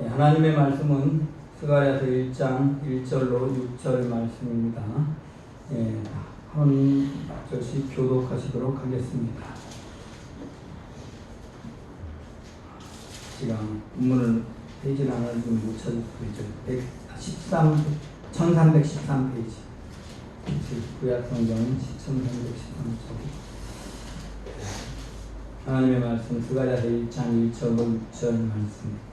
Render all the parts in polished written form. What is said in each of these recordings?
하나님의 말씀은 스가랴서 1장 1절로 6절 말씀입니다. 한 절씩 교독하시도록 하겠습니다. 제가 본문을 페이지를 하나 좀 못 찾을 수 있죠. 1313페이지. 구약성경 1313쪽. 하나님의 말씀 스가랴서 1장 1절로 6절 말씀입니다.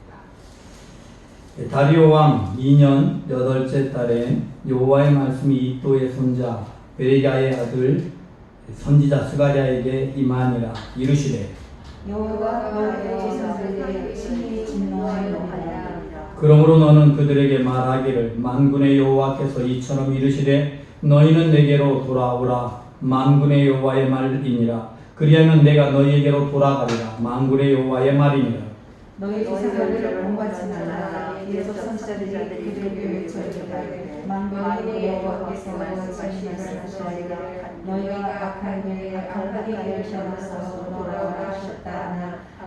다리오 왕 2년 8째 달에 여호와의 말씀이 이또의 손자 베레랴의 아들 선지자 스가랴에게 임하니라. 이르시되 여호와가 너의 제사장들에게 친히 진노하였느니라. 그러므로 너는 그들에게 말하기를 만군의 여호와께서 이처럼 이르시되 너희는 내게로 돌아오라. 만군의 여호와의 말이니라. 그리하면 내가 너희에게로 돌아가리라. 만군의 여호와의 말이니라. 너희 제사장들을 본받지 말라. 이에서 선지자들이 그들에게 외쳐리라. 만군의 여호와께서 너희에게 말씀하시리라. 너희가 악한 일에 악하게 여기셔서 돌아오라 하셨다.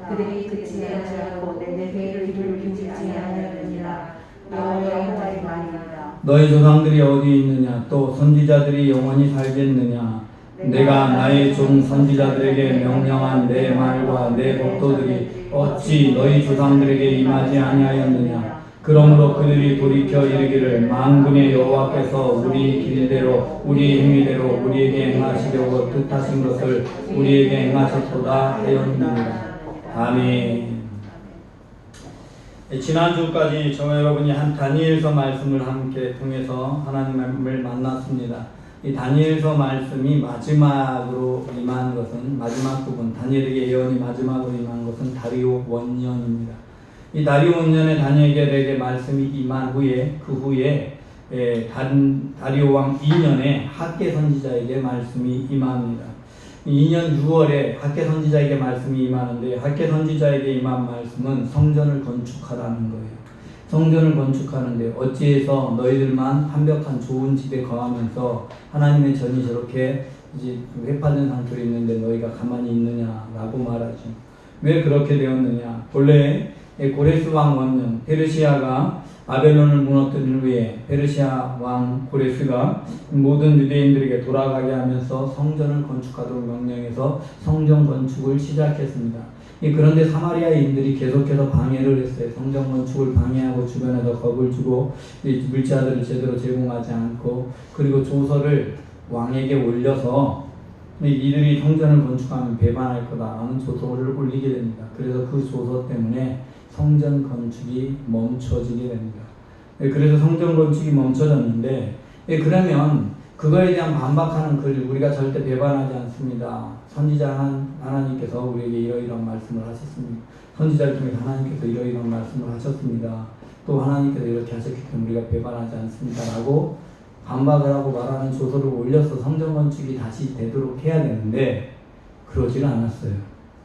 그들이 그치지 않고 내 귀를 기울이지 아니하느니라. 여호와의 말이니라. 너희 조상들이 어디 있느냐? 또 선지자들이 영원히 살겠느냐? 내가 나의 종 선지자들에게 명령한 내 말과 내 법도들이 어찌 너희 조상들에게 임하지 아니하였느냐? 그러므로 그들이 돌이켜 이르기를 만군의 여호와께서 우리 길대로 우리 행위대로 우리에게 행하시려고 뜻하신 것을 우리에게 행하셨도다 하였느니라. 아멘. 지난주까지 저와 여러분이 한 다니엘서 말씀을 함께 통해서 하나님을 만났습니다. 이 다니엘서 말씀이 마지막으로 임한 것은, 마지막 부분, 다니엘에게 예언이 마지막으로 임한 것은 다리오 원년입니다. 이 다리오 원년에 다니엘에게 말씀이 임한 후에, 그 후에 다리오 왕 2년에 학개 선지자에게 말씀이 임합니다. 2년 6월에 학개 선지자에게 말씀이 임하는데, 학개 선지자에게 임한 말씀은 성전을 건축하라는 거예요. 성전을 건축하는데 어찌해서 너희들만 완벽한 좋은 집에 거하면서 하나님의 전이 저렇게 이제 회파된 상태로 있는데 너희가 가만히 있느냐라고 말하죠. 왜 그렇게 되었느냐? 본래 고레스 왕 원년 페르시아가 바벨론을 무너뜨린 후에 페르시아 왕 고레스가 모든 유대인들에게 돌아가게 하면서 성전을 건축하도록 명령해서 성전 건축을 시작했습니다. 그런데 사마리아인들이 계속해서 방해를 했어요. 성전 건축을 방해하고 주변에서 겁을 주고 물자들을 제대로 제공하지 않고, 그리고 조서를 왕에게 올려서 이들이 성전을 건축하면 배반할 거다라는 조서를 올리게 됩니다. 그래서 그 조서 때문에 성전 건축이 멈춰지게 됩니다. 그래서 성전 건축이 멈춰졌는데, 그러면 그거에 대한 반박하는 글 우리가 절대 배반하지 않습니다. 선지자 하나님께서 우리에게 이러이러한 말씀을 하셨습니다. 선지자를 통해서 하나님께서 이러이러한 말씀을 하셨습니다. 또 하나님께서 이렇게 하셨기 때문에 우리가 배반하지 않습니다. 라고 반박을 하고 말하는 조서를 올려서 성전 건축이 다시 되도록 해야 되는데, 그러지는 않았어요.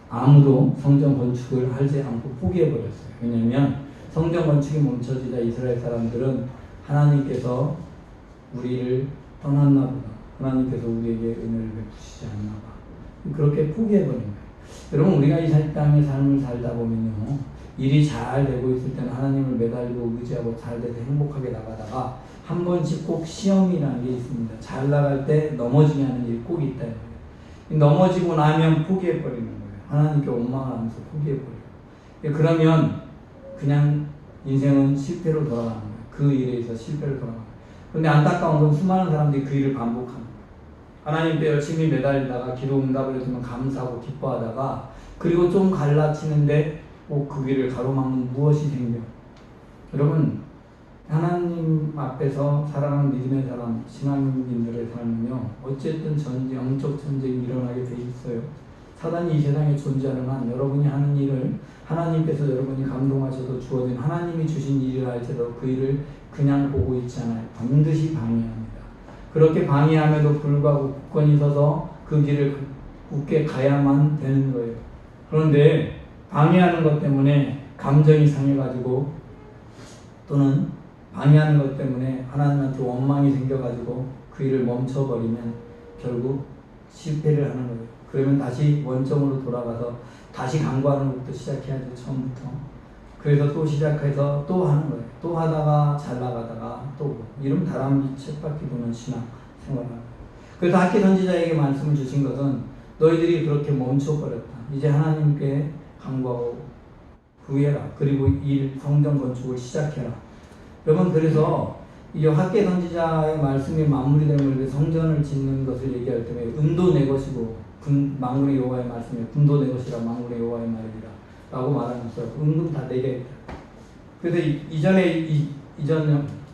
아무도 성전 건축을 하지 않고 포기해버렸어요. 왜냐하면 성전 건축이 멈춰지자 이스라엘 사람들은 하나님께서 우리를 떠났나 보다, 하나님께서 우리에게 은혜를 베푸시지 않나 봐, 그렇게 포기해버린 거예요. 여러분, 우리가 이 땅의 삶을 살다 보면요, 일이 잘 되고 있을 때는 하나님을 매달리고 의지하고 잘 돼서 행복하게 나가다가 한 번씩 꼭 시험이라는 게 있습니다. 잘 나갈 때 넘어지게 하는 일이 꼭 있다. 넘어지고 나면 포기해버리는 거예요. 하나님께 원망하면서 포기해버려요. 그러면 그냥 인생은 실패로 돌아가는 거예요. 그 일에 있어서 실패로 돌아가는 거예요. 그런데 안타까운 건 수많은 사람들이 그 일을 반복합니다. 하나님께 열심히 매달리다가 기도 응답을 해주면 감사하고 기뻐하다가, 그리고 좀 갈라치는데 그 길을 가로막는 무엇이 생겨? 여러분, 하나님 앞에서 살아가는 믿음의 사람, 신앙인들의 삶은요, 어쨌든 영적 전쟁이 일어나게 돼 있어요. 사단이 이 세상에 존재하는 한 여러분이 하는 일을 하나님께서 여러분이 감동하셔서 주어진 하나님이 주신 일이라 할지라도 그 일을 그냥 보고 있지 않아요. 반드시 방해합니다. 그렇게 방해함에도 불구하고 굳건히 서서 그 길을 굳게 가야만 되는 거예요. 그런데 방해하는 것 때문에 감정이 상해가지고, 또는 방해하는 것 때문에 하나님한테 원망이 생겨가지고 그 일을 멈춰버리면 결국 실패를 하는 거예요. 그러면 다시 원점으로 돌아가서 다시 간구하는 것부터 시작해야죠. 처음부터. 그래서 또 시작해서 또 하는 거예요. 또 하다가 잘 나가다가 또 이런 다람쥐 쳇바퀴 도는 신앙 생활을 하는 거예요. 그래서 학기 선지자에게 말씀을 주신 것은 너희들이 그렇게 멈춰버렸다. 이제 하나님께 간구하고 구해라. 그리고 이 성전 건축을 시작해라. 여러분, 그래서 이 학계 선지자의 말씀이 마무리되면 성전을 짓는 것을 얘기할 때 은도 내 것이고 만군의 여호와의 말씀에 군도 내 것이라 만군의 여호와의 말이라 라고 말하면서 은금 다 내게. 그래서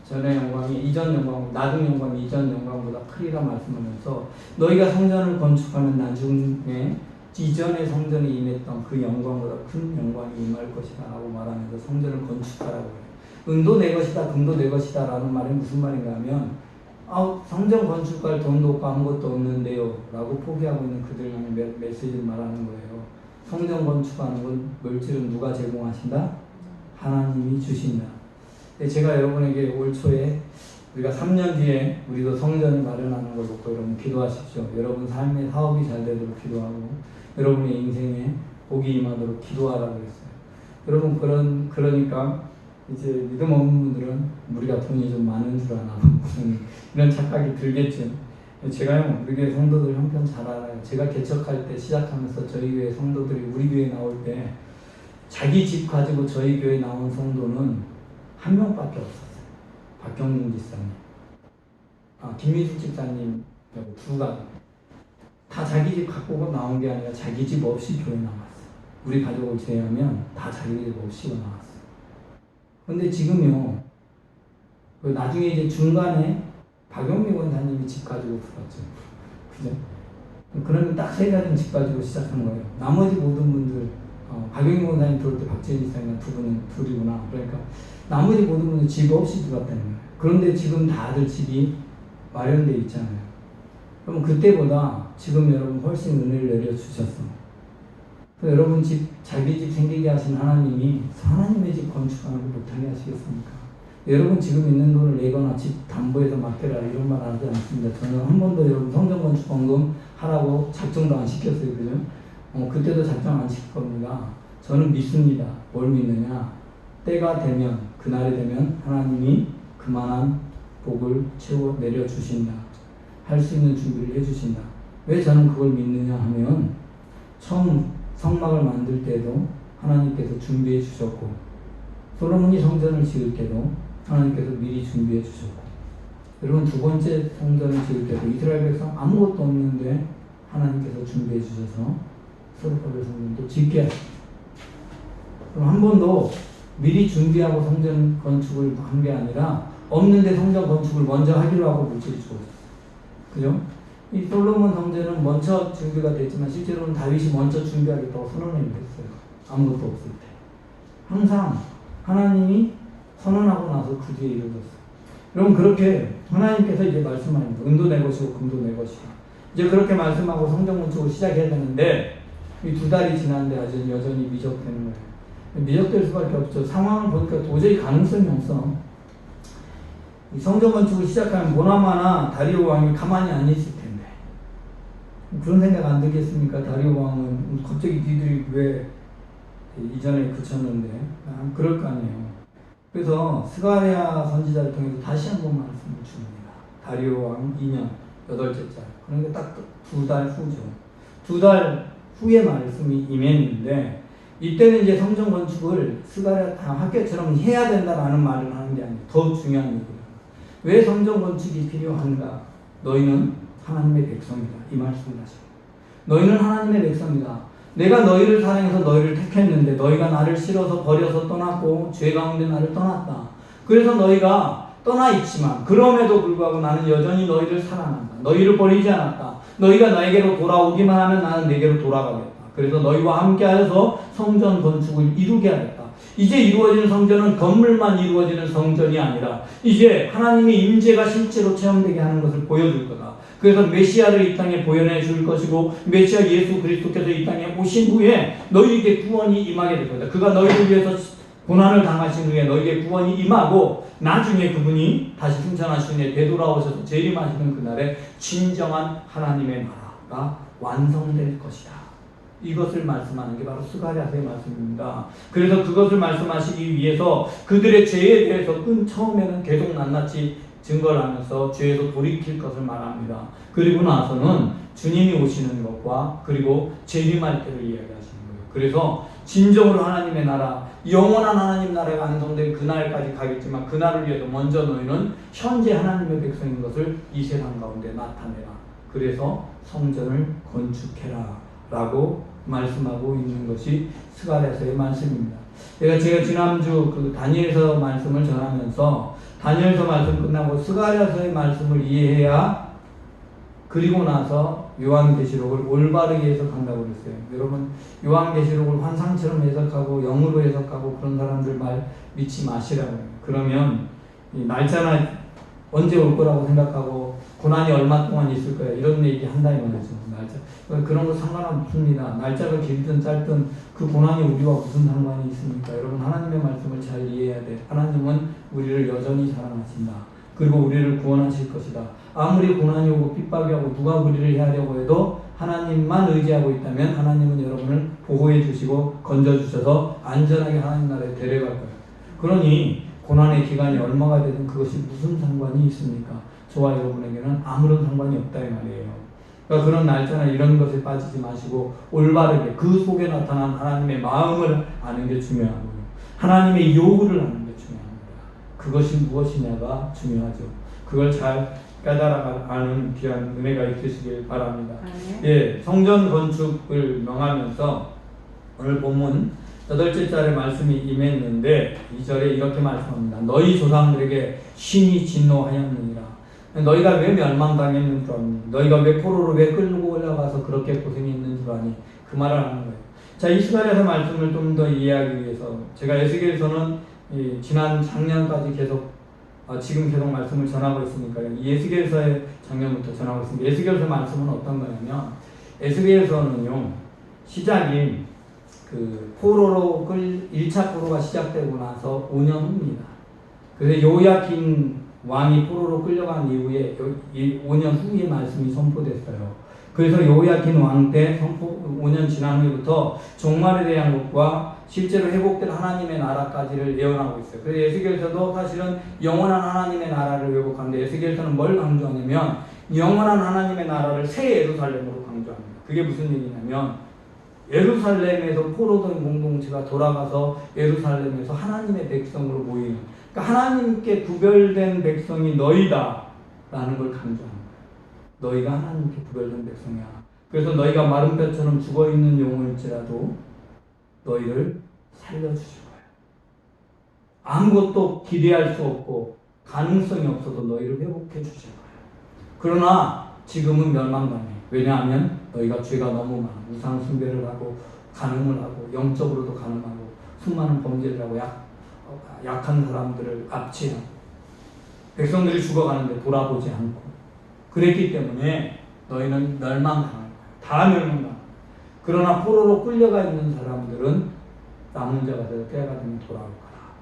전의 영광이 이전 영광, 나중 영광이 이전 영광보다 크리라 말씀하면서 너희가 성전을 건축하면 나중에 이전의 성전에 임했던 그 영광보다 큰 영광이 임할 것이다 라고 말하면서 성전을 건축하라고 해요. 은도 내 것이다, 금도 내 것이다 라는 말이 무슨 말인가 하면 성전 건축할 돈도 없고 아무것도 없는데요 라고 포기하고 있는 그들 향해 메시지를 말하는 거예요. 성전 건축하는 건 물질은 누가 제공하신다? 하나님이 주신다. 제가 여러분에게 올 초에 우리가 3년 뒤에 우리도 성전을 마련하는 걸 놓고 여러분 기도하십시오. 여러분 삶의 사업이 잘 되도록 기도하고 여러분의 인생에 복이 임하도록 기도하라고 했어요. 여러분 그러니까 이제 믿음 없는 분들은 우리가 돈이 좀 많은 줄 아나 이런 착각이 들겠죠. 제가요 우리 교회 성도들 형편 잘 알아요. 제가 개척할 때 시작하면서 저희 교회 성도들이 우리 교회 나올 때 자기 집 가지고 저희 교회 나온 성도는 한 명밖에 없었어요. 박경민 집사님, 김미숙 집사님 두 가족 다 자기 집 갖고 나온 게 아니라 자기 집 없이 교회 나왔어요. 우리 가족을 제외하면 다 자기 집 없이 나왔어요. 근데 지금요, 나중에 이제 중간에 박영미 원사님이 집 가지고 들어왔죠. 그죠? 그러면 딱 세 가지는 집 가지고 시작한 거예요. 나머지 모든 분들, 박영미 원사님 들어올 때 박재인 집사님 둘이구나. 그러니까 나머지 모든 분들 집 없이 들어왔다는 거예요. 그런데 지금 다들 집이 마련되어 있잖아요. 그럼 그때보다 지금 여러분 훨씬 은혜를 내려주셨어. 여러분 자기 집 생기게 하신 하나님이 하나님의 집 건축하는 걸 못하게 하시겠습니까? 여러분 지금 있는 돈을 내거나 집 담보해서 맡겨라 이런 말 하지 않습니다. 저는 한 번도 여러분 성전 건축원금 하라고 작정도 안 시켰어요. 그죠? 그때도 작정 안 시킬 겁니다. 저는 믿습니다. 뭘 믿느냐? 때가 되면, 그날이 되면 하나님이 그만한 복을 채워 내려주신다. 할 수 있는 준비를 해주신다. 왜 저는 그걸 믿느냐 하면 처음 성막을 만들 때도 하나님께서 준비해 주셨고 솔로몬이 성전을 지을 때도 하나님께서 미리 준비해 주셨고 여러분 두 번째 성전을 지을 때도 이스라엘 백성 아무것도 없는데 하나님께서 준비해 주셔서 스룹바벨 성전도 짓게 하셨어요. 그럼 한 번도 미리 준비하고 성전 건축을 한 게 아니라 없는데 성전 건축을 먼저 하기로 하고 물질을 주었어요. 그죠? 이 솔로몬 성전은 먼저 준비가 됐지만 실제로는 다윗이 먼저 준비하겠다고 선언을 했어요. 아무것도 없을 때. 항상 하나님이 선언하고 나서 그 뒤에 이루어졌어요. 여러분 그렇게 하나님께서 이제 말씀하십니다. 은도 내 것이고 금도 내 것이다. 이제 그렇게 말씀하고 성전 건축을 시작해야 되는데 이 2달이 지났는데 아직 여전히 미적되는 거예요. 미적될 수밖에 없죠. 상황을 보니까 도저히 가능성이 없어. 이 성전 건축을 시작하면 모나마나 다리오 왕이 가만히 안 있을 텐데 그런 생각 안 들겠습니까? 다리오 왕은 갑자기 니들이 왜 이전에 그쳤는데 그럴 거 아니에요. 그래서 스가랴 선지자를 통해서 다시 한번 말씀을 줍니다. 다리오 왕 2년 8째 달. 그러니까 딱 2달 후죠. 2달 후에 말씀이 임했는데 이때는 이제 성전 건축을 스가랴 학교처럼 해야 된다라는 말을 하는 게 아니에요. 더 중요한 얘기예요. 왜 성전 건축이 필요한가? 너희는 하나님의 백성이다. 이 말씀을 하셔요. 너희는 하나님의 백성이다. 내가 너희를 사랑해서 너희를 택했는데 너희가 나를 싫어서 버려서 떠났고 죄 가운데 나를 떠났다. 그래서 너희가 떠나 있지만 그럼에도 불구하고 나는 여전히 너희를 사랑한다. 너희를 버리지 않았다. 너희가 나에게로 돌아오기만 하면 나는 내게로 돌아가겠다. 그래서 너희와 함께하여서 성전 건축을 이루게 하겠다. 이제 이루어지는 성전은 건물만 이루어지는 성전이 아니라 이제 하나님의 임재가 실제로 체험되게 하는 것을 보여줄 거다. 그래서 메시아를 이 땅에 보여내 줄 것이고 메시아 예수 그리스도께서 이 땅에 오신 후에 너희에게 구원이 임하게 될 거다. 그가 너희를 위해서 고난을 당하신 후에 너희에게 구원이 임하고 나중에 그분이 다시 승천하신 후에 되돌아오셔서 재림하시는 그날에 진정한 하나님의 나라가 완성될 것이다. 이것을 말씀하는 게 바로 스가랴서의 말씀입니다. 그래서 그것을 말씀하시기 위해서 그들의 죄에 대해서 처음에는 계속 낱낱이 증거를 하면서 죄에서 돌이킬 것을 말합니다. 그리고 나서는 주님이 오시는 것과 그리고 재림할 때를 이야기하시는 거예요. 그래서 진정으로 하나님의 나라, 영원한 하나님 나라가 완성될 그날까지 가겠지만 그날을 위해서 먼저 너희는 현재 하나님의 백성인 것을 이 세상 가운데 나타내라. 그래서 성전을 건축해라 라고 말씀하고 있는 것이 스가랴서의 말씀입니다. 제가 지난주 그 다니엘서 말씀을 전하면서 다니엘서 말씀 끝나고 스가랴서의 말씀을 이해해야 그리고 나서 요한계시록을 올바르게 해석한다고 그랬어요. 여러분, 요한계시록을 환상처럼 해석하고 영으로 해석하고 그런 사람들 말 믿지 마시라고요. 그러면 이 날짜나 언제 올 거라고 생각하고 고난이 얼마 동안 있을 거야 이런 얘기 한다 이 말이죠. 날짜 그런 거 상관없습니다. 날짜가 길든 짧든 그 고난이 우리와 무슨 상관이 있습니까? 여러분, 하나님의 말씀을 잘 이해해야 돼. 하나님은 우리를 여전히 사랑하신다. 그리고 우리를 구원하실 것이다. 아무리 고난이 오고 핍박이 오고 누가 우리를 해하려고 해도 하나님만 의지하고 있다면 하나님은 여러분을 보호해 주시고 건져 주셔서 안전하게 하나님 나라에 데려갈 거예요. 그러니 고난의 기간이 얼마가 되든 그것이 무슨 상관이 있습니까? 저와 여러분에게는 아무런 상관이 없다 이 말이에요. 그러니까 그런 날짜나 이런 것에 빠지지 마시고 올바르게 그 속에 나타난 하나님의 마음을 아는 게 중요하고요. 하나님의 요구를 아는 게 중요합니다. 그것이 무엇이냐가 중요하죠. 그걸 잘 깨달아가는 귀한 은혜가 있으시길 바랍니다. 예, 성전 건축을 명하면서 오늘 본문 8째 절의 말씀이 임했는데 2절에 이렇게 말씀합니다. 너희 조상들에게 신이 진노하였느니라. 너희가 왜 멸망당했는 줄 아니? 너희가 왜 포로로 왜 끌고 올라가서 그렇게 고생했는 줄 아니? 그 말을 하는 거예요. 자, 이 스가랴서 말씀을 좀 더 이해하기 위해서 제가 에스겔서는 지난 작년까지 계속 지금 계속 말씀을 전하고 있으니까요. 이 에스겔서의 작년부터 전하고 있습니다. 에스겔서 말씀은 어떤 거냐면 에스겔서는요 시작이 그 포로로 1차 포로가 시작되고 나서 5년 후입니다. 그래서 요야킨 왕이 포로로 끌려간 이후에 5년 후에 말씀이 선포됐어요. 그래서 요야킨 왕 때 5년 지난 후부터 종말에 대한 것과 실제로 회복될 하나님의 나라까지를 예언하고 있어요. 그래서 에스겔서도 사실은 영원한 하나님의 나라를 회복하는데 에스겔서는 뭘 강조하냐면 영원한 하나님의 나라를 새 예루살렘으로 강조합니다. 그게 무슨 얘기냐면 예루살렘에서 포로된 공동체가 돌아가서 예루살렘에서 하나님의 백성으로 모이는, 그러니까 하나님께 구별된 백성이 너희다 라는 걸 강조하는 거예요. 너희가 하나님께 구별된 백성이야. 그래서 너희가 마른 뼈처럼 죽어있는 영혼일지라도 너희를 살려주실 거예요. 아무것도 기대할 수 없고 가능성이 없어도 너희를 회복해 주실 거예요. 그러나 지금은 멸망당해. 왜냐하면 너희가 죄가 너무 많아. 우상 숭배를 하고 간음을 하고 영적으로도 간음하고 수많은 범죄를 하고 약한 사람들을 압제하고 백성들이 죽어가는데 돌아보지 않고 그랬기 때문에 너희는 멸망당할 거야. 다 멸망당할 거야. 그러나 포로로 끌려가 있는 사람들은 남은 자가 되어 때가 되면 돌아올 거라.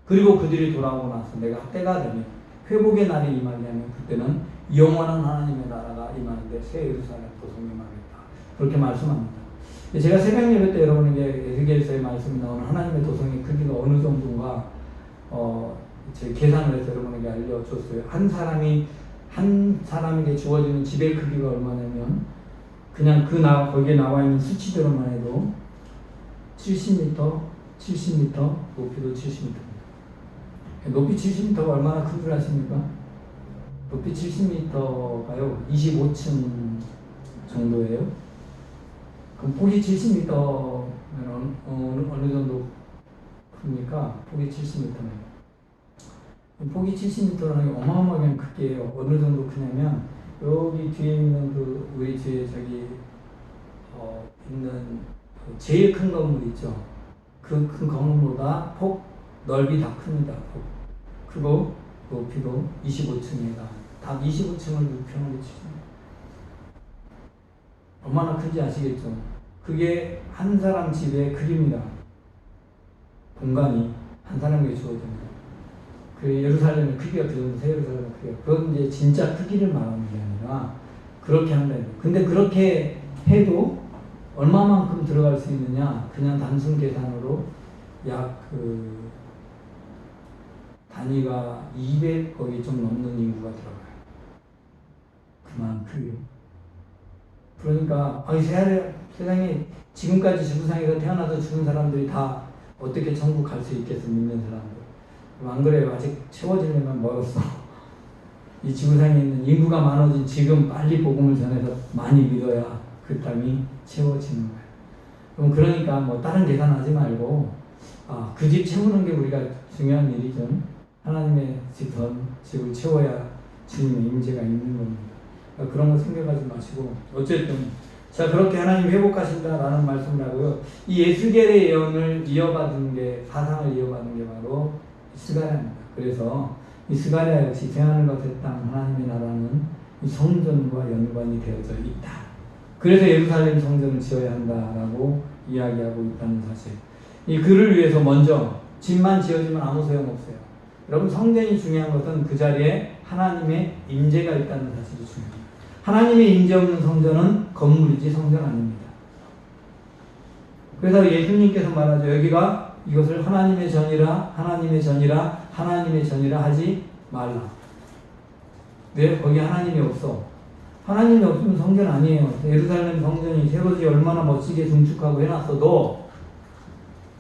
그리고 그들이 돌아오고 나서 내가 때가 되면 회복의 날이 임하냐면 그때는 영원한 하나님의 나라가 임하는데 새 예루살렘 도성이 임하겠다. 그렇게 말씀합니다. 제가 새벽 예배 때 여러분에게 에스겔서의 말씀이 나오는 하나님의 도성의 크기가 어느 정도인가 제가 계산을 해서 여러분에게 알려줬어요. 한 사람에게 주어지는 집의 크기가 얼마냐면 그냥 거기에 나와 있는 수치대로만 해도 70m, 높이도 70m. 높이 70m가 얼마나 큰 줄 아십니까? 높이 70m가요, 25층 정도예요. 그럼 폭이 70m면 어느 정도 큽니까? 폭이 70m면. 폭이 70m라는 게 어마어마하게 크게요. 어느 정도 크냐면, 여기 뒤에 있는 우리 뒤에 있는 제일 큰 건물 있죠? 그 큰 건물보다 넓이 다 큽니다. 크고 높이도 25층이다. 다 25층을 평으로 치죠. 얼마나 큰지 아시겠죠? 그게 한 사람 집의 크기입니다. 공간이 한 사람에게 주어집니다. 그 예루살렘의 크기가 그 정도, 새 예루살렘의 크기가. 그건 이제 진짜 크기를 말하는 게 아니라 그렇게 한다는 거예요. 근데 그렇게 해도 얼마만큼 들어갈 수 있느냐? 그냥 단순 계산으로 약 단위가 200 거기 좀 넘는 인구가 들어가요. 그만큼. 그러니까 세상에 지금까지 지구상에서 태어나서 죽은 사람들이 다 어떻게 천국 갈 수 있겠어, 믿는 사람들. 안 그래요? 아직 채워지려면 멀었어. 이 지구상에 있는 인구가 많아진 지금 빨리 복음을 전해서 많이 믿어야 그 땅이 채워지는 거예요. 그럼 그러니까 뭐 다른 계산하지 말고 그 집 채우는 게 우리가 중요한 일이죠. 하나님의 집을 채워야 주님의 임재가 있는 겁니다. 그러니까 그런 거 생각하지 마시고 어쨌든 자 그렇게 하나님 회복하신다라는 말씀을 하고요. 이 에스겔의 예언을 이어받은 게 사상을 이어받은 게 바로 스가랴입니다. 그래서 이 스가랴 역시 제하늘과 땅 하나님의 나라는 이 성전과 연관이 되어져 있다. 그래서 예루살렘 성전을 지어야 한다라고 이야기하고 있다는 사실. 이 글을 위해서 먼저 집만 지어지면 아무 소용없어요. 여러분 성전이 중요한 것은 그 자리에 하나님의 임재가 있다는 사실이 중요합니다. 하나님의 임재 없는 성전은 건물이지 성전 아닙니다. 그래서 예수님께서 말하죠. 여기가 이것을 하나님의 전이라 하지 말라. 왜? 거기 하나님이 없어. 하나님이 없으면 성전 아니에요. 예루살렘 성전이 새로지 얼마나 멋지게 중축하고 해놨어도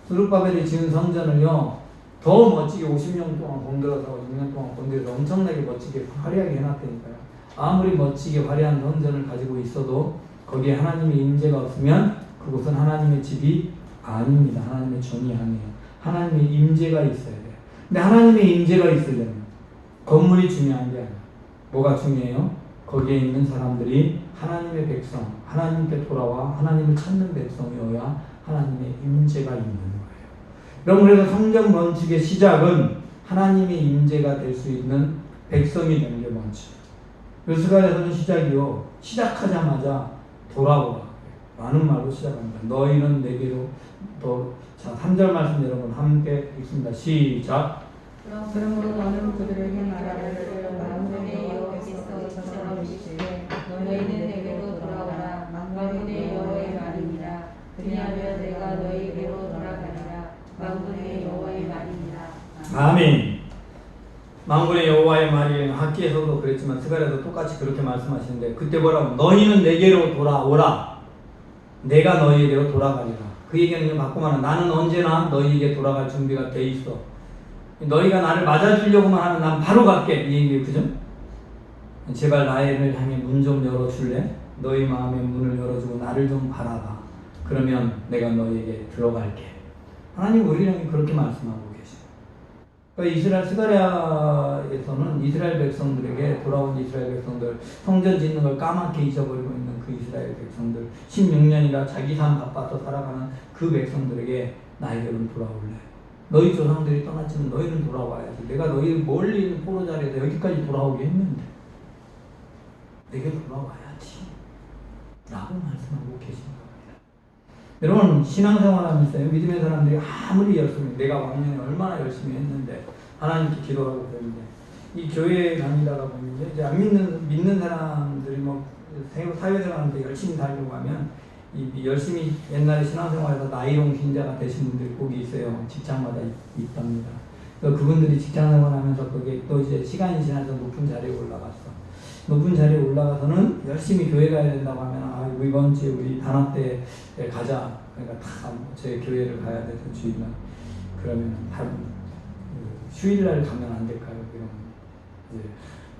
스룹바벨이 지은 성전을요 더 멋지게 50년 동안 공들여서 6년 동안 공들여서 엄청나게 멋지게 화려하게 해놨다니까요. 아무리 멋지게 화려한 성전을 가지고 있어도 거기에 하나님의 임재가 없으면 그곳은 하나님의 집이 아닙니다. 하나님의 전이 아니에요. 하나님의 임재가 있어야 돼요. 근데 하나님의 임재가 있으려면 건물이 중요한 게 아니에요. 뭐가 중요해요? 거기에 있는 사람들이 하나님의 백성, 하나님께 돌아와 하나님을 찾는 백성이어야 하나님의 임재가 있는 거예요. 여러분 그래서 성전 건축의 시작은 하나님의 임재가 될 수 있는 백성이 되는 게 먼저. 스가랴서는 시작이요. 시작하자마자 돌아오라 라는 말로 시작합니다. 너희는 내게로 자 3절 말씀 여러분 함께 읽습니다. 시작. 그러므로 너는 그들에게 말하기를 만군의 여호와께서 이처럼 이르시되 너희는 내게로 돌아오라. 만군의 여호와의 말이니라. 그리하면 내가 너희에게로 돌아가리라. 만군의 여호와의 말이니라. 아멘. 만군의 여호와의 말이 학기에서도 그랬지만 스가랴도 똑같이 그렇게 말씀하시는데 그때 뭐라고? 너희는 내게로 돌아오라. 내가 너희에게로 돌아가리라. 그 얘기는 바꿔 말하면 나는 언제나 너희에게 돌아갈 준비가 돼 있어. 너희가 나를 맞아주려고만 하면 난 바로 갈게. 이 얘기예요. 그죠? 제발 나를 향해 문 좀 열어줄래? 너희 마음의 문을 열어주고 나를 좀 바라봐. 그러면 내가 너희에게 들어갈게. 하나님 우리에게 그렇게 말씀하고 계셔요. 그러니까 이스라엘 스가랴에서는 이스라엘 백성들에게 돌아온 이스라엘 백성들 성전 짓는 걸 까맣게 잊어버리고 있는 그 이스라엘 백성들 16년이나 자기 삶 바빠서 살아가는 그 백성들에게 나에게로 돌아올래. 너희 조상들이 떠났지만 너희는 돌아와야지. 내가 너희 멀리 있는 포로자리에서 여기까지 돌아오게 했는데 내게 돌아와야지 라고 말씀하고 계신 겁니다. 여러분 신앙생활 하면서 믿음의 사람들이 아무리 열심히 내가 왕년에 얼마나 열심히 했는데 하나님께 기도하고 그랬는데 이 교회에 다니다가 보면 이제 안 믿는 사람들이 뭐 사회생활하는데 열심히 살려고 하면 이 열심히 옛날에 신앙생활에서 나이롱 신자가 되신 분들이 거기 있어요. 직장마다 있답니다. 그분들이 직장생활하면서 거기에 또 이제 시간이 지나서 높은 자리에 올라갔어. 높은 자리에 올라가서는 열심히 교회 가야 된다고 하면 이번 주에 우리 단합 때 가자. 그러니까 다 제 교회를 가야 돼서 주일날 그러면 휴일날 가면 안 될까요? 그럼 이제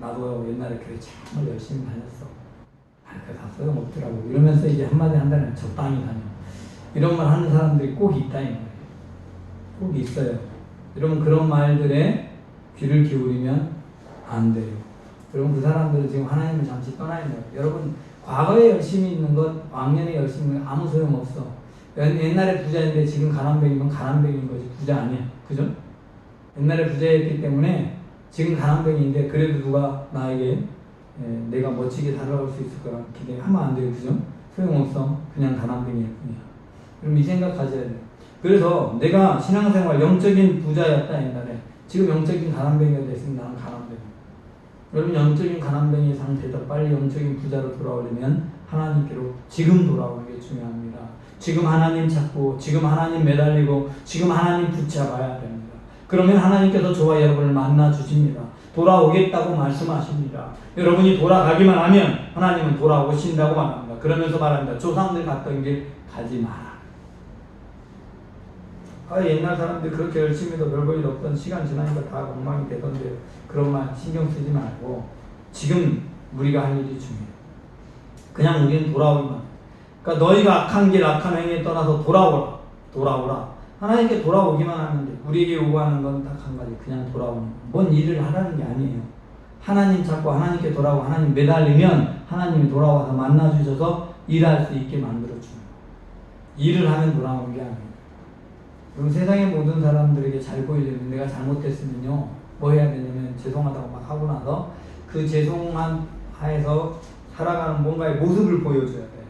나도 옛날에 교회 정말 열심히 다녔어. 다 소용없더라고. 이러면서 이제 한마디 한다면 적당히 다녀. 이런 말 하는 사람들이 꼭 있다 이 말이에요. 꼭 있어요. 여러분 그런 말들에 귀를 기울이면 안 돼요. 여러분 그 사람들은 지금 하나님을 잠시 떠나야 돼요. 여러분 과거에 열심히 있는 것, 왕년에 열심히 있는 것 아무 소용없어. 옛날에 부자인데 지금 가난뱅이면 가난뱅이인 거지 부자 아니야. 그죠? 옛날에 부자였기 때문에 지금 가난뱅이인데 그래도 누가 나에게 내가 멋지게 살아갈 수 있을 거라 기대하면 안 돼요. 그죠? 소용없어. 그냥 가난뱅이일 뿐이야. 그럼 이 생각 가져야 돼요. 그래서 내가 신앙생활 영적인 부자였다 옛날에 지금 영적인 가난뱅이가 됐으면 나는 가난뱅이. 여러분 영적인 가난뱅이 상태에서 빨리 영적인 부자로 돌아오려면 하나님께로 지금 돌아오는 게 중요합니다. 지금 하나님 찾고 지금 하나님 매달리고 지금 하나님 붙잡아야 됩니다. 그러면 하나님께서 저와 여러분을 만나 주십니다. 돌아오겠다고 말씀하십니다. 여러분이 돌아가기만 하면 하나님은 돌아오신다고 말합니다. 그러면서 말합니다. 조상들 갔던 길 가지 마라. 옛날 사람들이 그렇게 열심히도 별 볼일 없던 시간 지나니까 다 엉망이 되던데요. 그런 말 신경 쓰지 말고 지금 우리가 할 일이 중요해요. 그냥 우리는 돌아오기만. 그러니까 너희가 악한 길 악한 행위에 떠나서 돌아오라. 하나님께 돌아오기만 하면 돼. 우리에게 요구하는 건 딱 한 가지, 그냥 돌아오는 거. 뭔 일을 하라는 게 아니에요. 하나님 찾고 하나님께 돌아오고 하나님 매달리면 하나님이 돌아와서 만나주셔서 일할 수 있게 만들어주는 거예요. 일을 하면 돌아오는 게 아니에요. 그럼 세상의 모든 사람들에게 잘 보이려면 내가 잘못했으면요 뭐 해야 되냐면 죄송하다고 막 하고 나서 그 죄송한 하에서 살아가는 뭔가의 모습을 보여줘야 돼.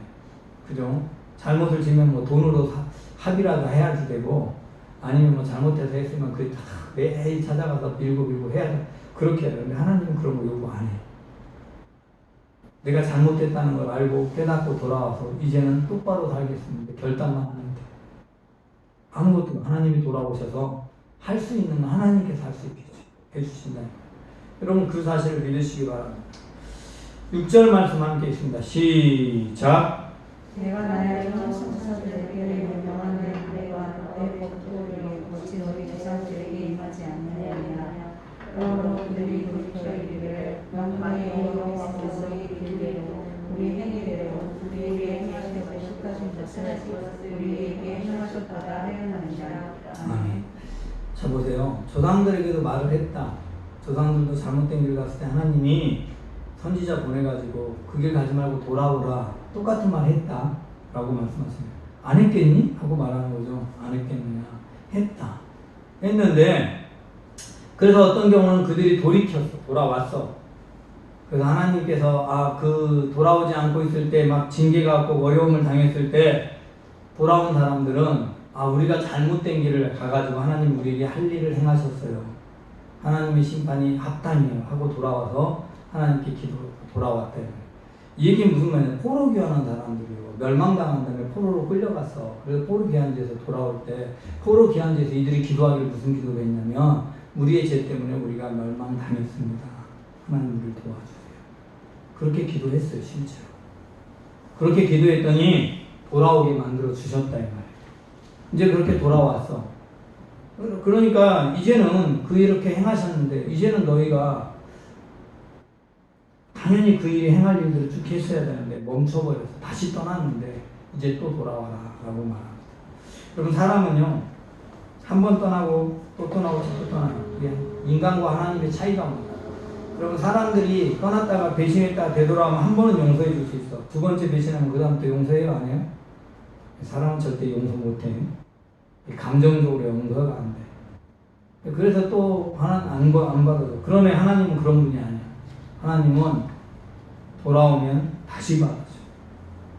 그죠? 잘못을 지면 뭐 돈으로 합의라도 해야지 되고, 아니면 뭐 잘못해서 했으면 그 매일 찾아가서 빌고 해야 돼. 그렇게 해야 돼. 근데 하나님은 그런 거 요구 안 해. 내가 잘못했다는 걸 알고 깨닫고 돌아와서 이제는 똑바로 살겠습니다. 결단만 하면 돼. 아무것도 하나님이 돌아오셔서 할 수 있는 건 하나님께서 할 수 있게 해주신다. 여러분 그 사실을 믿으시기 바랍니다. 6절 말씀 함께 있습니다. 시작. 내가 나의 천사들에게 명령한 내가 너의 법도를 고치 너희 조상들에게 임하지 않느냐냐. 그러므로 그들이 돌이켜 이르기를 영광의 여호와께서 이 길대로 우리 행위대로 우리에게 행하시고 축하신 것을 우리에게 행하셨다가 하였느니라. 아멘. 자 보세요. 조상들에게도 말을 했다. 조상들도 잘못된 길 갔을 때 하나님이 선지자 보내가지고 그 길 가지 말고 돌아오라. 똑같은 말 했다. 라고 말씀하십니다. 안 했겠니? 하고 말하는 거죠. 안 했겠느냐. 했다. 했는데 그래서 어떤 경우는 그들이 돌이켰어. 돌아왔어. 그래서 하나님께서 그 돌아오지 않고 있을 때 막 징계가 왔고 어려움을 당했을 때 돌아온 사람들은 우리가 잘못된 길을 가가지고 하나님 우리에게 할 일을 행하셨어요. 하나님의 심판이 합당이에요 하고 돌아와서 하나님께 돌아왔다. 이 얘기는 무슨 말이냐. 포로 귀환한 사람들이요. 멸망당한 다음에 포로로 끌려갔어. 그래서 포로 귀환지에서 돌아올 때 포로 귀환지에서 이들이 기도하기를 무슨 기도를 했냐면 우리의 죄 때문에 우리가 멸망당했습니다. 하나님 우리를 도와주세요. 그렇게 기도했어요. 실제로. 그렇게 기도했더니 돌아오게 만들어 주셨다 이 말이에요. 이제 그렇게 돌아왔어. 그러니까 이제는 그 이렇게 행하셨는데 이제는 너희가 당연히 그 일이 행할 일들을 쭉 했어야 되는데 멈춰버려서 다시 떠났는데 이제 또 돌아와라 라고 말합니다. 여러분 사람은요 한 번 떠나고 또 떠나고 또 떠나요. 인간과 하나님의 차이가 옵니다. 여러분 사람들이 떠났다가 배신했다가 되돌아오면 한 번은 용서해 줄 수 있어. 두 번째 배신하면 그 다음 또 용서해요 안 해요? 사람은 절대 용서 못해. 감정적으로 용서가 안 돼. 그래서 또 안 받아줘. 그러면 하나님은 그런 분이 아니야. 하나님은 돌아오면 다시 받아줘.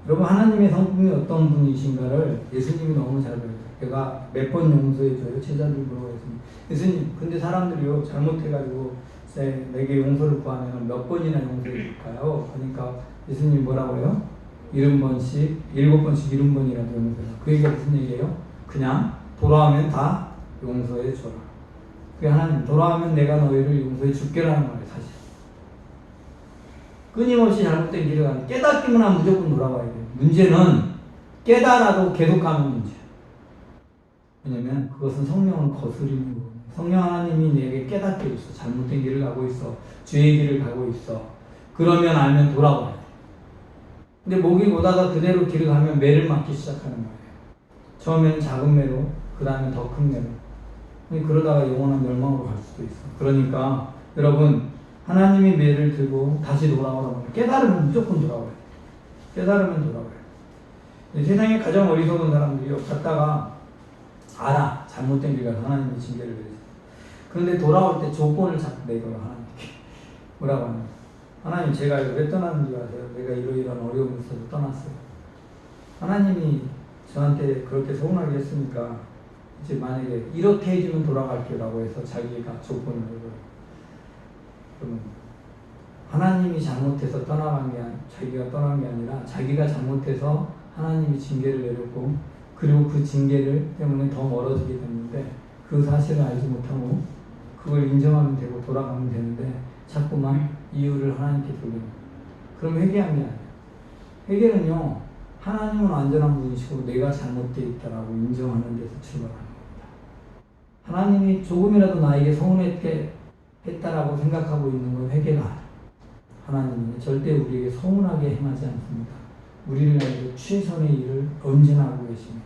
여러분 하나님의 성품이 어떤 분이신가를 예수님이 너무 잘 배워요. 내가 몇 번 용서해줘요? 제자들 물어보겠습니다. 예수님 근데 사람들이요 잘못해가지고 내게 용서를 구하면 몇 번이나 용서해줄까요? 그러니까 예수님이 뭐라고 해요? 70번씩 70번이라도 용서해요. 그 얘기가 무슨 얘기예요? 그냥 돌아오면 다 용서해줘라. 그게 하나님 돌아오면 내가 너희를 용서해 줄게라는 말이에요. 사실 끊임없이 잘못된 길을 가는 깨닫기만 하면 무조건 돌아와야 돼요. 문제는 깨달아도 계속 가는 문제예요. 왜냐면 그것은 성령을 거스리는 거예요. 성령 하나님이 내게 깨닫게 있어. 잘못된 길을 가고 있어. 죄의 길을 가고 있어. 그러면 알면 돌아와야 돼. 근데 목이 고다가 그대로 길을 가면 매를 맞기 시작하는 거예요. 처음에는 작은 매로, 그 다음에 더 큰 매로. 그러다가 영원한 멸망으로 갈 수도 있어. 그러니까 여러분 하나님이 매를 들고 다시 돌아오라고 깨달으면 무조건 돌아와요. 깨달으면 돌아와요. 세상에 가장 어리석은 사람들이요. 갔다가 알아. 잘못된 길 가서 하나님의 징계를 내리죠. 그런데 돌아올 때 조건을 자꾸 내걸어 하나님께. 뭐라고 하냐. 하나님 제가 왜 떠났는지 아세요? 내가 이러이러한 어려움이 있어서 떠났어요. 하나님이 저한테 그렇게 서운하게 했으니까 이제 만약에 이렇게 해주면 돌아갈게요 라고 해서 자기가 조건을 내걸어요. 그러면 하나님이 잘못해서 자기가 떠난 게 아니라 자기가 잘못해서 하나님이 징계를 내렸고 그리고 그 징계를 때문에 더 멀어지게 됐는데 그 사실을 알지 못하고 그걸 인정하면 되고 돌아가면 되는데 자꾸만 이유를 하나님께 돌립니다. 그럼 회개한 게 아니에요. 회개는요, 하나님은 완전한 분이시고 내가 잘못되어 있다라고 인정하는 데서 출발하는 겁니다. 하나님이 조금이라도 나에게 서운했게 했다라고 생각하고 있는 건 회개가 아니에요. 하나님은 절대 우리에게 서운하게 행하지 않습니다. 우리를 위해 최선의 일을 언제나 하고 계십니다.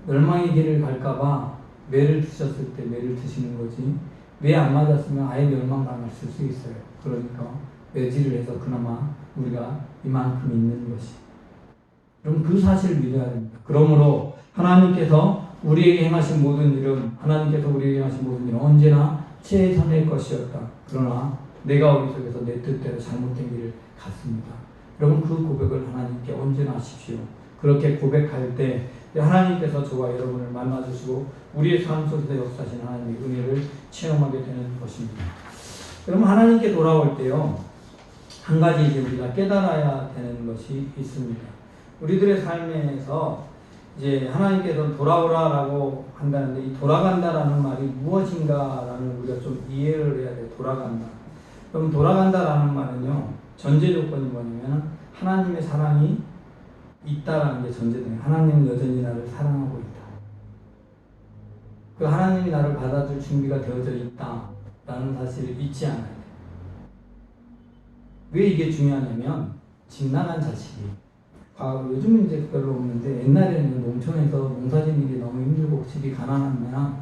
멸망의 길을 갈까봐 매를 드셨을 때 매를 드시는 거지, 매 안 맞았으면 아예 멸망당했을 수 있어요. 그러니까 매질을 해서 그나마 우리가 이만큼 있는 것이. 그럼 그 사실을 믿어야 됩니다. 그러므로 하나님께서 우리에게 행하신 모든 일은, 하나님께서 우리에게 행하신 모든 일은 언제나 최선의 것이었다. 그러나 내가 우리 속에서 내 뜻대로 잘못된 길을 갔습니다. 여러분, 그 고백을 하나님께 언제나 하십시오. 그렇게 고백할 때 하나님께서 저와 여러분을 만나주시고 우리의 삶 속에서 역사하신 하나님의 은혜를 체험하게 되는 것입니다. 여러분, 하나님께 돌아올 때요, 한 가지 이제 우리가 깨달아야 되는 것이 있습니다. 우리들의 삶에서 이제 하나님께서 돌아오라라고 한다는데, 이 돌아간다라는 말이 무엇인가라는 우리가 좀 이해를 해야 돼요. 돌아간다. 그럼 돌아간다라는 말은요, 전제 조건이 뭐냐면 하나님의 사랑이 있다라는 게 전제돼요. 하나님은 여전히 나를 사랑하고 있다. 그 하나님이 나를 받아줄 준비가 되어져 있다라는 사실을 잊지 않아야 돼요. 왜 이게 중요하냐면, 집 나간 자식이, 요즘은 이제 별로 없는데 옛날에는 농촌에서 농사짓는 게 너무 힘들고 집이 가난하면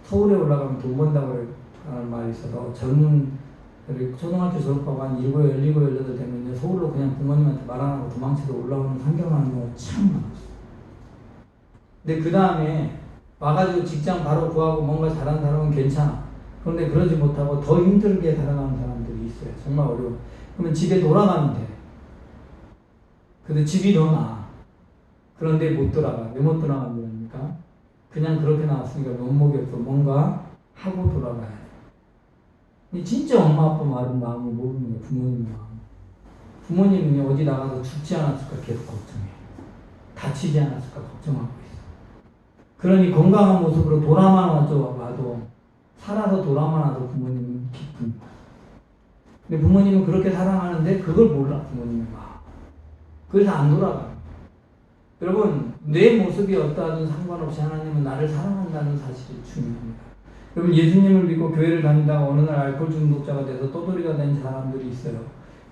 서울에 올라가면 돈 번다고 하는 말이 있어서, 젊은 초등학교 졸업하고 한 17, 18 되면 서울로 그냥 부모님한테 말 안 하고 도망쳐서 올라오는 상경하는 경우가 참 많았어요. 근데 그 다음에 와가지고 직장 바로 구하고 뭔가 잘하는 사람은 괜찮아. 그런데 그러지 못하고 더 힘들게 살아가는 사람들이 있어요. 정말 어려워. 그러면 집에 돌아가면 돼. 근데 집이 더 나아. 그런데 못 돌아가. 왜 못 돌아간다니까? 그냥 그렇게 나왔으니까 면목이 없어. 뭔가 하고 돌아가야 돼. 진짜 엄마 아빠 말은 마음을 모르는 거예요. 부모님 마음. 부모님은 어디 나가서 죽지 않았을까 계속 걱정해. 다치지 않았을까 걱정하고 있어. 그러니 건강한 모습으로 돌아만 와도 살아서 돌아만 와도 부모님은 기쁩니다. 근데 부모님은 그렇게 사랑하는데 그걸 몰라. 부모님의 마음. 그래서 안 돌아가. 여러분, 내 모습이 어떠하든 상관없이 하나님은 나를 사랑한다는 사실이 중요합니다. 여러분, 예수님을 믿고 교회를 다니다가 어느 날 알코올 중독자가 돼서 떠돌이가 된 사람들이 있어요.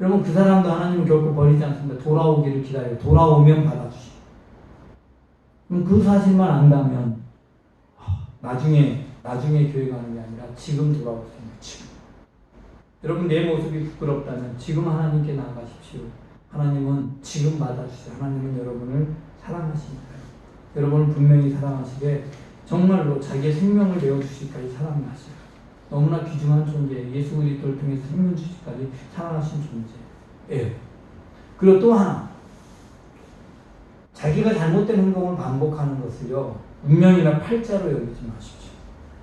여러분, 그 사람도 하나님은 결코 버리지 않습니다. 돌아오기를 기다려요. 돌아오면 받아주시고. 그럼 그 사실만 안다면 나중에 교회 가는 게 아니라 지금 돌아오세요. 지금. 여러분, 내 모습이 부끄럽다면 지금 하나님께 나아가십시오. 하나님은 지금 받아주세요. 하나님은 여러분을 사랑하십니다. 여러분을 분명히 사랑하시되 정말로 자기의 생명을 내어주시기까지 사랑하시고, 너무나 귀중한 존재, 예수 그리스도를 통해서 생명 주시기까지 사랑하신 존재예요. 그리고 또 하나, 자기가 잘못된 행동을 반복하는 것을요, 운명이나 팔자로 여기지 마십시오.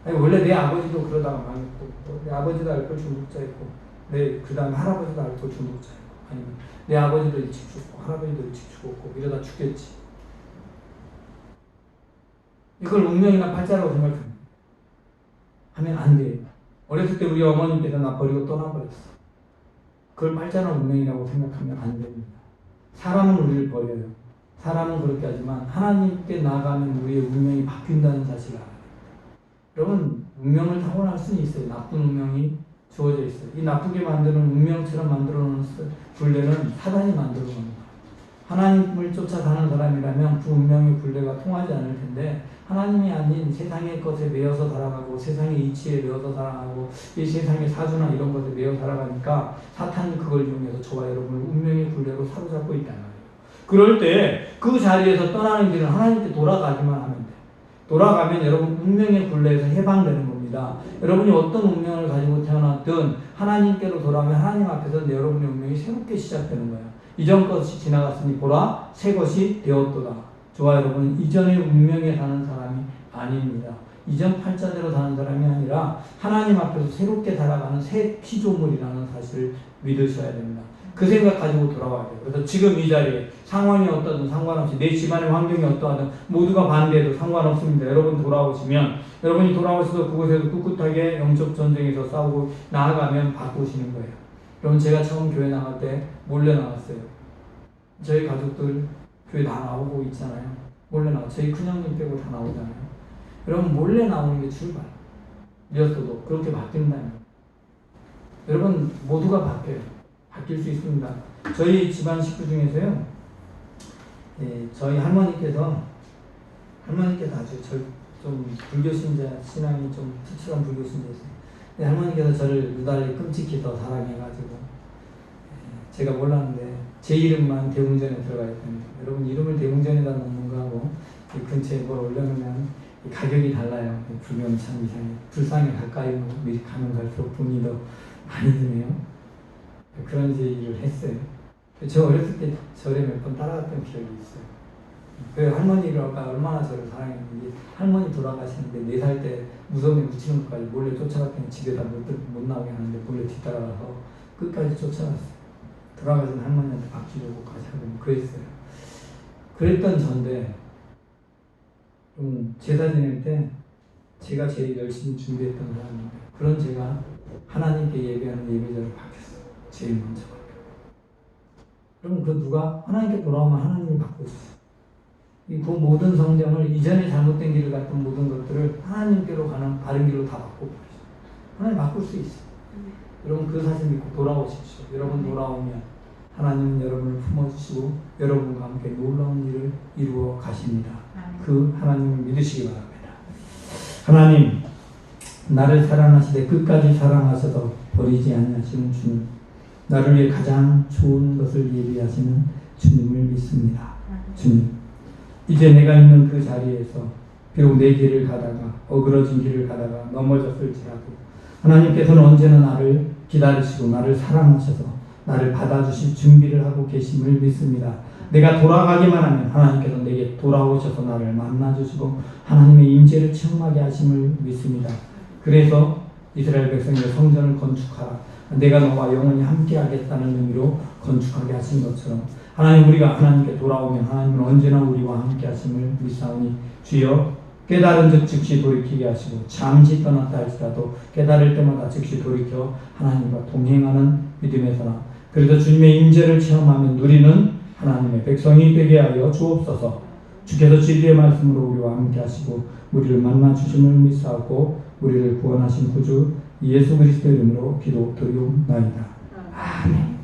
아니, 원래 내 아버지도 그러다가 망했고, 내 아버지도 알코올 중독자였고, 그 다음에 할아버지도 알코올 중독자였고, 아니면 내 아버지도 일찍 죽고 할아버지도 일찍 죽었고 이러다 죽겠지. 이걸 운명이나 팔자라고 생각합니다. 하면 안 돼요. 어렸을 때 우리 어머님께서 나 버리고 떠나버렸어. 그걸 팔자나 운명이라고 생각하면 안 됩니다. 사람은 우리를 버려요. 사람은 그렇게 하지만 하나님께 나아가면 우리의 운명이 바뀐다는 사실을 알아요. 여러분, 운명을 타고날 수는 있어요. 나쁜 운명이 주어져 있어요. 이 나쁘게 만드는 운명처럼 만들어 놓은 굴레는 사단이 만들어 놓은 거예요. 하나님을 쫓아가는 사람이라면 그 운명의 굴레가 통하지 않을 텐데, 하나님이 아닌 세상의 것에 매여서 살아가고 세상의 이치에 매여서 살아가고 이 세상의 사주나 이런 것에 매여 살아가니까 사탄이 그걸 이용해서 저와 여러분을 운명의 굴레로 사로잡고 있단 말이에요. 그럴 때 그 자리에서 떠나는 길은 하나님께 돌아가기만 하면 돼요. 돌아가면 여러분 운명의 굴레에서 해방되는 겁니다. 여러분이 어떤 운명을 가지고 태어났든 하나님께로 돌아오면 하나님 앞에서 여러분의 운명이 새롭게 시작되는 거예요. 이전 것이 지나갔으니 보라 새 것이 되었도다. 저와 여러분은 이전의 운명에 사는 사람이 아닙니다. 이전 팔자대로 사는 사람이 아니라 하나님 앞에서 새롭게 살아가는 새 피조물이라는 사실을 믿으셔야 됩니다. 그 생각 가지고 돌아와야 돼요. 그래서 지금 이 자리에 상황이 어떠든 상관없이 내 집안의 환경이 어떠하든 모두가 반대해도 상관없습니다. 여러분 돌아오시면 여러분이 돌아오셔서 그곳에서 꿋꿋하게 영적 전쟁에서 싸우고 나아가면 바꾸시는 거예요. 여러분 제가 처음 교회 나갈 때 몰래 나갔어요. 저희 가족들 교회 다 나오고 있잖아요. 몰래 나와. 저희 큰형님 빼고 다 나오잖아요. 여러분 몰래 나오는 게 출발. 이었어도 그렇게 바뀐다면 여러분 모두가 바뀌어요. 바뀔 수 있습니다. 저희 집안 식구 중에서요, 저희 할머니께서 아주 좀 불교 신자 신앙이 좀 특출한 불교 신자였어요. 할머니께서 저를 유달리 끔찍히 더 사랑해가지고 제가 몰랐는데 제 이름만 대웅전에 들어가 있답니다. 여러분 이름을 대웅전에다 넣는 거하고 이 근처에 뭘 올려놓으면 가격이 달라요. 불교는 참 이상해. 불상에 가까이 가면 갈수록 돈이 더 많이 드네요. 그런 일을 했어요. 저 어렸을 때 절에 몇 번 따라갔던 기억이 있어요. 그 할머니가 얼마나 저를 사랑했는지 할머니 돌아가시는데 4살 때 무덤에 묻히는 것까지 몰래 쫓아갔더니 집에다 못 나오게 하는데 몰래 뒤따라가서 끝까지 쫓아갔어요. 돌아가신 할머니한테 밥 주려고까지 하고 그랬어요. 그랬던 전데 제사 지낼 때 제가 제일 열심히 준비했던 사람인데 그런 제가 하나님께 예배하는 예배자로 바뀌었어요. 제일 먼저. 그럼 그 누가 하나님께 돌아오면 하나님이 바꿔주세요. 그 모든 성경을 이전에 잘못된 길을 갔던 모든 것들을 하나님께로 가는 바른 길로 다 바꿔버리죠. 하나님 바꿀 수 있어요. 여러분 그 사실 믿고 돌아오십시오. 여러분 돌아오면 하나님은 여러분을 품어주시고 여러분과 함께 놀라운 일을 이루어 가십니다. 그 하나님을 믿으시기 바랍니다. 하나님 나를 사랑하시되 끝까지 사랑하셔서 버리지 아니하시는 주님, 나를 위해 가장 좋은 것을 예비하시는 주님을 믿습니다. 주님, 이제 내가 있는 그 자리에서 비록 내 길을 가다가 어그러진 길을 가다가 넘어졌을지라도 하나님께서는 언제나 나를 기다리시고 나를 사랑하셔서 나를 받아주실 준비를 하고 계심을 믿습니다. 내가 돌아가기만 하면 하나님께서 내게 돌아오셔서 나를 만나주시고 하나님의 임재를 체험하게 하심을 믿습니다. 그래서 이스라엘 백성의 성전을 건축하라. 내가 너와 영원히 함께 하겠다는 의미로 건축하게 하신 것처럼 하나님 우리가 하나님께 돌아오면 하나님은 언제나 우리와 함께 하심을 믿사오니 주여 깨달은 즉 즉시 돌이키게 하시고 잠시 떠났다 할지라도 깨달을 때마다 즉시 돌이켜 하나님과 동행하는 믿음에서나 그래도 주님의 임재를 체험하며 누리는 하나님의 백성이 되게 하여 주옵소서. 주께서 진리의 말씀으로 우리와 함께 하시고 우리를 만나 주심을 믿사오고 우리를 구원하신 구주 예수 그리스도의 이름으로 기도드리옵나이다. 아멘.